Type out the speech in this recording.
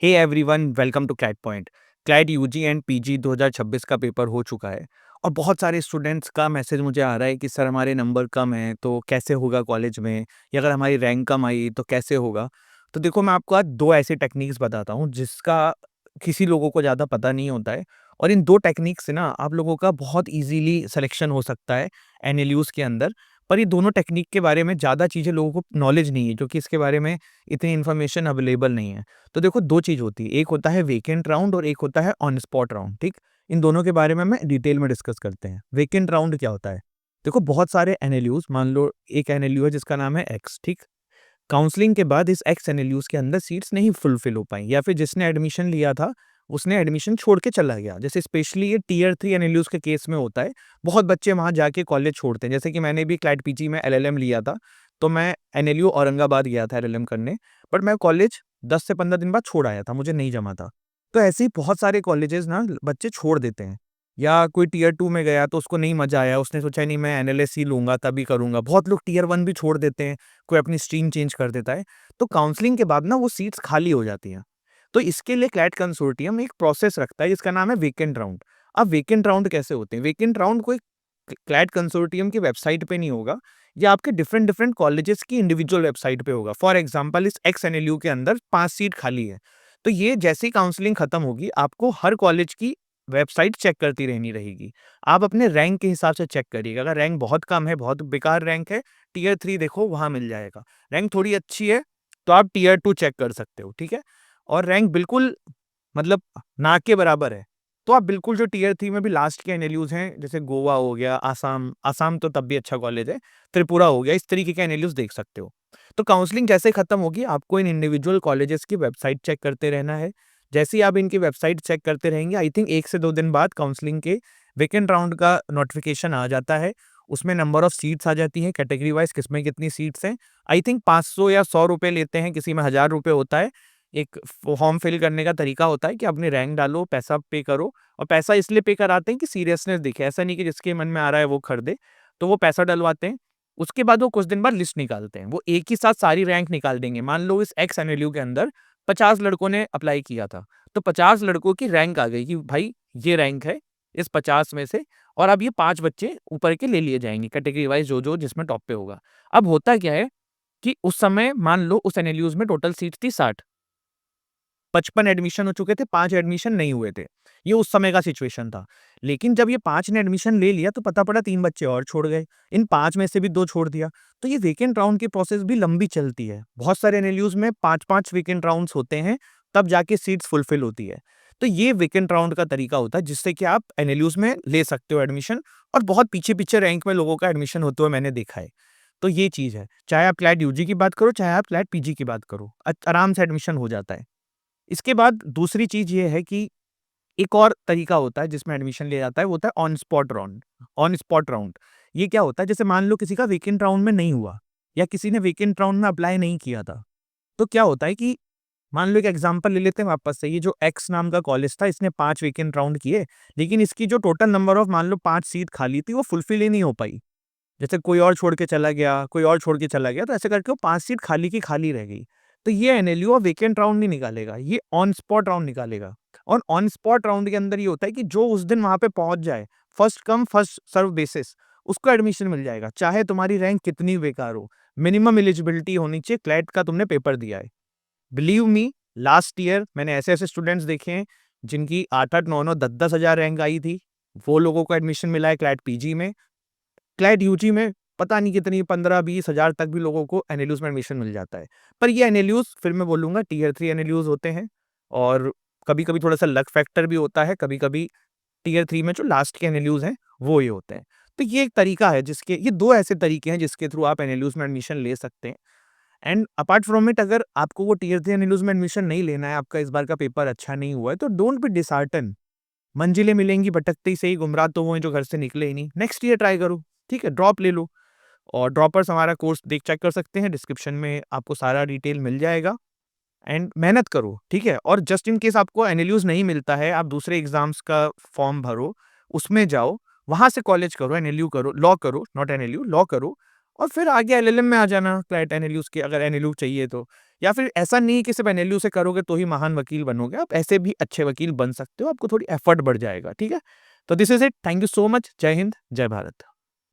Hey everyone, welcome to CLAT point. CLAT UG and PG 2026 का paper हो चुका है और बहुत सारे स्टूडेंट्स का मैसेज मुझे आ रहा है कि सर हमारे नंबर कम हैं तो कैसे होगा कॉलेज में, या अगर हमारी रैंक कम आई तो कैसे होगा। तो देखो, मैं आपको आज दो ऐसी टेक्निक्स बताता हूँ जिसका किसी लोगों को ज़्यादा पता नहीं होता है। और इन दो टेक्निक से ना आप लोगों का बहुत इजीली सिलेक्शन हो सकता है एनएलयूज़ के अंदर। पर ये दोनों टेक्निक के बारे में ज़्यादा चीज़ें लोगों को नॉलेज नहीं है, क्योंकि इसके बारे में इतनी इन्फॉर्मेशन अवेलेबल नहीं है। तो देखो, 2 चीज़ होती है, एक होता है वेकेंट राउंड और एक होता है ऑन स्पॉट राउंड, ठीक? इन दोनों के बारे में डिटेल में डिस्कस करते हैं। वेकेंट राउंड क्या होता है? देखो, बहुत सारे एनएलयूज़, मान लो एक एनएलयू है जिसका नाम है एक्स, ठीक? काउंसलिंग के बाद इस एक्स एनएलयूज़ के अंदर सीट्स नहीं फुलफिल हो पाई, या फिर जिसने एडमिशन लिया था, उसने एडमिशन छोड़ के चला गया। जैसे स्पेशली ये टियर 3 एनएलयूज़ के केस में होता है। बहुत बच्चे वहाँ जाके कॉलेज छोड़ते हैं। जैसे कि मैंने भी क्लैट पीजी में एलएलएम लिया था, तो मैं एनएलयू औरंगाबाद गया था एलएलएम करने, बट मैं कॉलेज 10 से 15 दिन बाद छोड़ आया था, मुझे नहीं जमा था। तो ऐसे ही बहुत सारे कॉलेजेस ना बच्चे छोड़ देते हैं। या कोई टियर 2 में गया तो उसको नहीं मज़ा आया, उसने सोचा नहीं मैं एनालिसिस ही लूँगा तभी करूँगा। बहुत लोग टियर 1 भी छोड़ देते हैं, कोई अपनी स्ट्रीम चेंज कर देता है। तो काउंसलिंग के बाद ना वो सीट्स खाली हो जाती हैं। तो इसके लिए क्लैट कंसोर्टियम एक प्रोसेस रखता है जिसका नाम है वेकेंट राउंड। अब वेकेंट राउंड कैसे होते हैं? वेकेंट राउंड कोई क्लैट कंसोर्टियम की वेबसाइट पे नहीं होगा, या आपके डिफरेंट डिफरेंट कॉलेजेस की इंडिविजुअल वेबसाइट पे होगा। फॉर एग्जांपल, इस एक्स एनएलयू के अंदर 5 सीट खाली है। तो ये जैसे ही काउंसलिंग खत्म होगी, आपको हर कॉलेज की वेबसाइट चेक करती रहनी रहेगी। आप अपने रैंक के हिसाब से चेक करिएगा। अगर रैंक बहुत कम है, बहुत बेकार रैंक है, टियर 3 देखो वहाँ मिल जाएगा। रैंक थोड़ी अच्छी है, तो आप टियर 2 चेक कर सकते हो, ठीक है? और रैंक बिल्कुल मतलब ना के बराबर है, तो आप बिल्कुल जो टियर 3 में भी लास्ट के एनएलयूज़ हैं, जैसे गोवा हो गया, आसाम आसाम तो तब भी अच्छा कॉलेज है, त्रिपुरा हो गया, इस तरीके के एनएलयूज़ देख सकते हो। तो काउंसलिंग जैसे खत्म होगी, आपको इन इंडिविजुअल कॉलेजेस की वेबसाइट चेक करते रहना है। जैसे ही आप इनकी वेबसाइट चेक करते रहेंगे, आई थिंक 1 से 2 दिन बाद काउंसलिंग के वेकेंट राउंड का नोटिफिकेशन आ जाता है। उसमें नंबर ऑफ सीट्स आ जाती हैं, कैटेगरी वाइज़ किसमें कितनी सीट्स हैं। आई थिंक 500 या ₹100 लेते हैं, किसी में ₹1000 होता है। एक फॉर्म फिल करने का तरीका होता है कि अपनी रैंक डालो, पैसा पे करो, और पैसा इसलिए पे कराते हैं कि सीरियसनेस दिखे। ऐसा नहीं कि जिसके मन में आ रहा है वो खरीदे, तो वो पैसा डलवाते हैं। उसके बाद वो कुछ दिन बाद लिस्ट निकालते हैं। वो एक ही साथ सारी रैंक निकाल देंगे। मान लो इस एक्स एनएलयू के अंदर 50 लड़कों ने अप्लाई किया था, तो 50 लड़कों की रैंक आ गई कि भाई ये रैंक है इस 50 में से, और अब ये 5 बच्चे ऊपर के ले लिए जाएँगे कैटेगरी वाइज़, जो जिसमें टॉप पे होगा। अब होता क्या है कि उस समय मान लो उस एनएलयूज़ में टोटल सीट थी 60, 55 एडमिशन हो चुके थे, 5 एडमिशन नहीं हुए थे। ये उस समय का सिचुएशन था। लेकिन जब ये 5 ने एडमिशन ले लिया तो पता पड़ा 3 बच्चे और छोड़ गए। इन 5 में से भी 2 छोड़ दिया। तो ये वेकेंट राउंड की प्रोसेस भी लंबी चलती है। बहुत सारे एनएलयूज़ में 5-5 वेकेंट राउंड्स होते हैं, तब जाके सीट्स फुलफिल होती है। तो ये वेकेंट राउंड का तरीका होता है जिससे कि आप एनएलयूज़ में ले सकते हो एडमिशन, और बहुत पीछे-पीछे रैंक में लोगों का एडमिशन होते हुए मैंने देखा है। तो ये चीज़ है। चाहे आप क्लैट यूजी की बात करो, चाहे आप क्लैट पीजी की बात करो, आराम से एडमिशन हो जाता है। इसके बाद दूसरी चीज़ ये है कि एक और तरीका होता है जिसमें एडमिशन लिया जाता है, वो होता है on spot round. On spot round, ये क्या होता है? जैसे मान लो किसी का वेकेंट राउंड में नहीं हुआ, या किसी ने वेकेंट राउंड में अप्लाई नहीं किया था, तो क्या होता है कि मान लो एक एग्जांपल ले लेते हैं वापस से। ये जो एक्स नाम का कॉलेज था, इसने 5 वेकेंट राउंड किए, लेकिन इसकी जो टोटल नंबर ऑफ मान लो 5 सीट खाली थी, वो फुलफिल ही नहीं हो पाई। जैसे कोई और छोड़ के चला गया, कोई और छोड़ के चला गया, तो ऐसे करके वो 5 सीट खाली की खाली रह गई। तो ये एनएलयू वेकेंट राउंड नहीं निकालेगा, ये ऑन स्पॉट राउंड निकालेगा। और ऑन स्पॉट राउंड के अंदर ये होता है कि जो उस दिन वहाँ पे पहुँच जाए, first come first serve basis, उसको एडमिशन मिल जाएगा, चाहे तुम्हारी रैंक कितनी बेकार हो। मिनिमम एलिजिबिलिटी होनी चाहिए, क्लैट का तुमने पेपर दिया है। बिलीव मी, लास्ट ईयर मैंने ऐसे-ऐसे स्टूडेंट्स देखे हैं, जिनकी 8-8, 9-9, 10-10 हज़ार रैंक आई थी। वो लोगों को एडमिशन मिला है क्लैट पीजी में। क्लैट यूजी में पता नहीं कितनी 15-20 हज़ार तक भी लोगों को एनएलयूज़ में एडमिशन मिल जाता है। पर ये एनएलयूज़ फिर मैं बोलूँगा टियर 3 एनएलयूज़ होते हैं, और कभी-कभी थोड़ा-सा लक फैक्टर भी होता है, कभी-कभी टियर 3 में जो लास्ट के एनएलयूज़ हैं, वो ही होते हैं। तो ये एक तरीका है जिसके ये 2 ऐसे तरीके हैं जिसके थ्रू आप एनएलयूज़ में एडमिशन ले सकते हैं। एंड अपार्ट फ्रॉम इट, अगर आपको वो टियर 3 एनएलयूज़ में एडमिशन नहीं लेना है, आपका इस बार का पेपर अच्छा नहीं हुआ है, तो डोंट बी डिसहार्टन। मंजिलें मिलेंगी भटकते ही सही, गुमराह तो वो हैं जो घर से निकले ही नहीं। नेक्स्ट ईयर ट्राई करो, ठीक है? ड्रॉप ले लो। और ड्रॉपर्स हमारा कोर्स देख चेक कर सकते हैं, डिस्क्रिप्शन में आपको सारा डिटेल मिल जाएगा। एंड मेहनत करो, ठीक है? और जस्ट इन केस आपको एनएलयूज़ नहीं मिलता है, आप दूसरे एग्ज़ाम्स का फॉर्म भरो, उसमें जाओ, वहाँ से कॉलेज करो, एनएलयू करो, लॉ करो, नॉट एनएलयू, लॉ करो, और फिर आगे एलएलएम में आ जाना, क्लैट एनएलयूज़ की अगर एनएलयू चाहिए तो। या फिर ऐसा नहीं कि सिर्फ़ एनएलयू से करोगे तो ही महान वकील बनोगे, आप ऐसे भी अच्छे वकील बन सकते हो, आपको थोड़ी एफर्ट बढ़ जाएगा, ठीक है? तो this is it, thank you so much, जय हिंद, जय भारत।